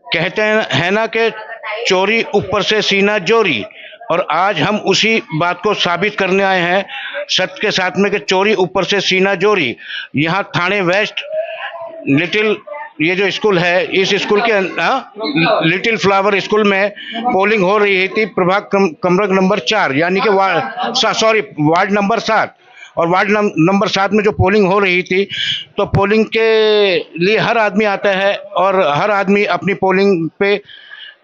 कहते हैं है ना कि चोरी ऊपर से सीना जोरी, और आज हम उसी बात को साबित करने आए हैं सत्य के साथ में कि चोरी ऊपर से सीना जोरी। यहाँ थाने वेस्ट लिटिल ये जो स्कूल है, इस स्कूल के लिटिल फ्लावर स्कूल में पोलिंग हो रही थी प्रभाग क्रमांक नंबर 4 यानी कि वार्ड नंबर 7। और वार्ड नंबर 7 में जो पोलिंग हो रही थी, तो पोलिंग के लिए हर आदमी आता है और हर आदमी अपनी पोलिंग पे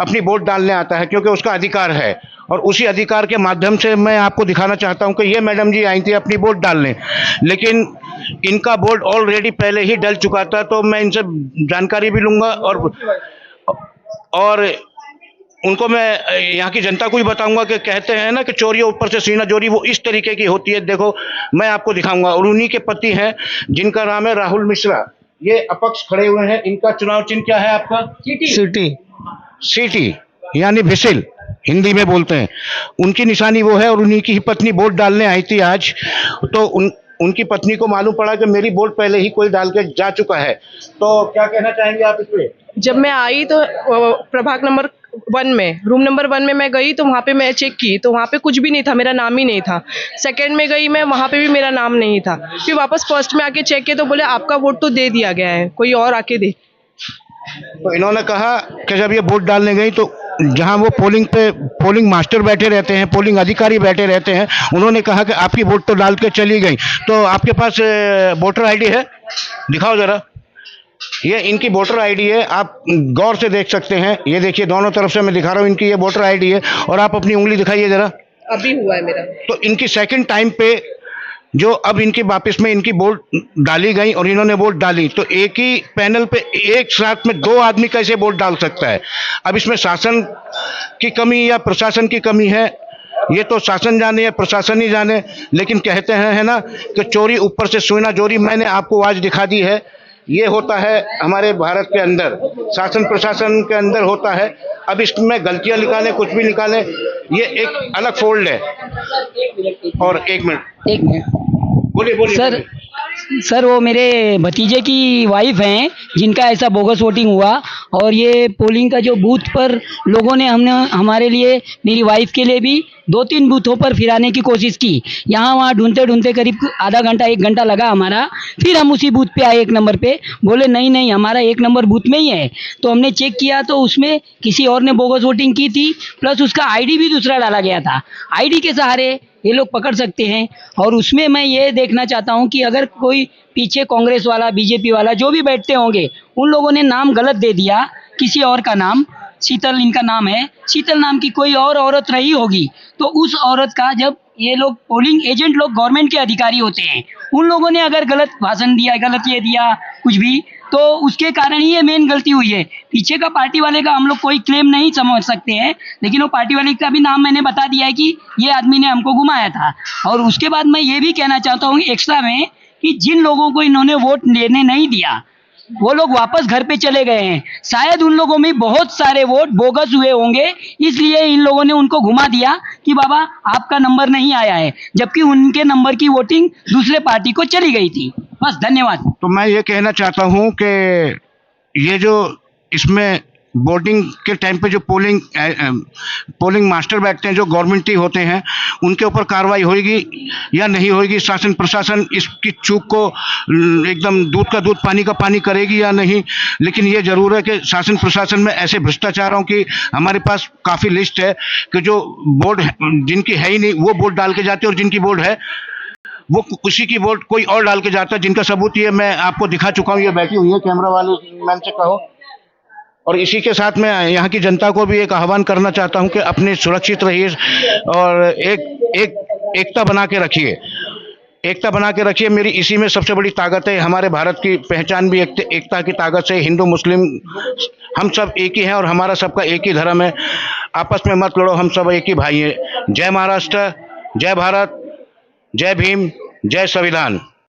अपनी वोट डालने आता है क्योंकि उसका अधिकार है। और उसी अधिकार के माध्यम से मैं आपको दिखाना चाहता हूं कि ये मैडम जी आई थी अपनी वोट डालने, लेकिन इनका वोट ऑलरेडी पहले ही डल चुका था। तो मैं इनसे जानकारी भी लूंगा और उनको मैं यहाँ की जनता को भी बताऊंगा कि कहते हैं ना कि चोरी ऊपर से सीना जोरी, वो इस तरीके की होती है। देखो मैं आपको दिखाऊंगा। और उन्हीं के पति हैं जिनका नाम है राहुल मिश्रा, ये अपक्ष खड़े हुए हैं। इनका चुनाव चिन्ह क्या है आपका? सीटी यानी विसिल हिंदी में बोलते हैं। उनकी निशानी वो है और उन्हीं की ही पत्नी वोट डालने आई थी आज। तो उनकी पत्नी को मालूम पड़ा कि मेरी वोट पहले ही कोई डाल के जा चुका है। तो क्या कहना चाहेंगे आप इस पे? जब मैं आई तो प्रभाग नंबर 1 में रूम नंबर 1 में मैं गई तो वहाँ पे मैं चेक की तो वहाँ पे कुछ भी नहीं था, मेरा नाम ही नहीं था। सेकंड में गई मैं, वहाँ पे भी मेरा नाम नहीं था। फिर वापस फर्स्ट में आके चेक किया तो बोले आपका वोट तो दे दिया गया है, कोई और आके दे। तो इन्होंने कहा कि जब ये वोट डालने गई तो जहां वो पोलिंग मास्टर बैठे रहते हैं, पोलिंग अधिकारी बैठे रहते हैं, उन्होंने कहा कि आपकी वोट तो डाल के चली गई। तो आपके पास वोटर आईडी है? दिखाओ जरा। ये इनकी वोटर आईडी है, आप गौर से देख सकते हैं। ये देखिए दोनों तरफ से मैं दिखा रहा हूँ, इनकी ये वोटर आईडी है। और आप अपनी उंगली दिखाइए जरा। अभी हुआ है मेरा। तो इनकी सेकंड टाइम पे जो अब इनकी वापस में इनकी वोट डाली गई और इन्होंने वोट डाली, तो एक ही पैनल पे एक साथ में 2 आदमी कैसे वोट डाल सकता है? अब इसमें शासन की कमी या प्रशासन की कमी है, ये तो शासन जाने या प्रशासन ही जाने। लेकिन कहते हैं है ना कि चोरी ऊपर से सीना जोरी, मैंने आपको आज दिखा दी है। ये होता है हमारे भारत के अंदर, शासन प्रशासन के अंदर होता है। अब इसमें गलतियां निकालें, कुछ भी निकालें, ये एक अलग फोल्ड है। और एक मिनट बोलिए। सर वो मेरे भतीजे की वाइफ हैं जिनका ऐसा बोगस वोटिंग हुआ। और ये पोलिंग का जो बूथ पर लोगों ने हमारे लिए, मेरी वाइफ के लिए भी 2-3 बूथों पर फिराने की कोशिश की। यहाँ वहाँ ढूंढते ढूंढते करीब आधा घंटा 1 घंटा लगा हमारा। फिर हम उसी बूथ पे आए 1 नंबर पे, बोले नहीं हमारा 1 नंबर बूथ में ही है। तो हमने चेक किया तो उसमें किसी और ने बोगस वोटिंग की थी, प्लस उसका आईडी भी दूसरा डाला गया था। आईडी के सहारे ये लोग पकड़ सकते हैं। और उसमें मैं ये देखना चाहता हूँ कि अगर कोई पीछे कांग्रेस वाला, बीजेपी वाला जो भी बैठते होंगे, उन लोगों ने नाम गलत दे दिया, किसी और का नाम, शीतल इनका नाम है, शीतल नाम की कोई और औरत रही होगी, तो उस औरत का, जब ये लोग पोलिंग एजेंट लोग गवर्नमेंट के अधिकारी होते हैं, उन लोगों ने अगर गलत भाषण दिया, गलत ये दिया कुछ भी, तो उसके कारण ही ये मेन गलती हुई है। पीछे का पार्टी वाले का हम लोग कोई क्लेम नहीं समझ सकते हैं, लेकिन वो पार्टी वाले का भी नाम मैंने बता दिया है कि ये आदमी ने हमको घुमाया था। और उसके बाद मैं ये भी कहना चाहता हूँ एक्स्ट्रा में कि जिन लोगों को इन्होंने वोट लेने नहीं दिया, वो लोग वापस घर पे चले गए हैं। शायद उन लोगों में बहुत सारे वोट बोगस हुए होंगे, इसलिए इन लोगों ने उनको घुमा दिया कि बाबा आपका नंबर नहीं आया है, जबकि उनके नंबर की वोटिंग दूसरे पार्टी को चली गई थी। बस, धन्यवाद। तो मैं ये कहना चाहता हूँ कि ये जो इसमें वोटिंग के टाइम पे जो पोलिंग मास्टर बैठते हैं, जो गवर्नमेंट ही होते हैं, उनके ऊपर कार्रवाई होगी या नहीं होगी? शासन प्रशासन इसकी चूक को एकदम दूध का दूध पानी का पानी करेगी या नहीं? लेकिन ये जरूर है कि शासन प्रशासन में ऐसे भ्रष्टाचारों की हमारे पास काफ़ी लिस्ट है कि जो वोट जिनकी है ही नहीं वो वोट डाल के जाते हैं, और जिनकी वोट है वो उसी की वोट कोई और डाल के जाता है, जिनका सबूत ये मैं आपको दिखा चुका हूँ। ये बैठी हुई है, कैमरा वाले मैम से कहो। और इसी के साथ मैं यहाँ की जनता को भी एक आह्वान करना चाहता हूँ कि अपने सुरक्षित रहिए और एकता बना के रखिए। एकता बना के रखिए, मेरी इसी में सबसे बड़ी ताकत है। हमारे भारत की पहचान भी एकता की ताकत से। हिंदू मुस्लिम हम सब एक ही हैं और हमारा सबका एक ही धर्म है। आपस में मत लड़ो, हम सब एक ही भाई हैं। जय महाराष्ट्र, जय भारत, जय भीम, जय संविधान।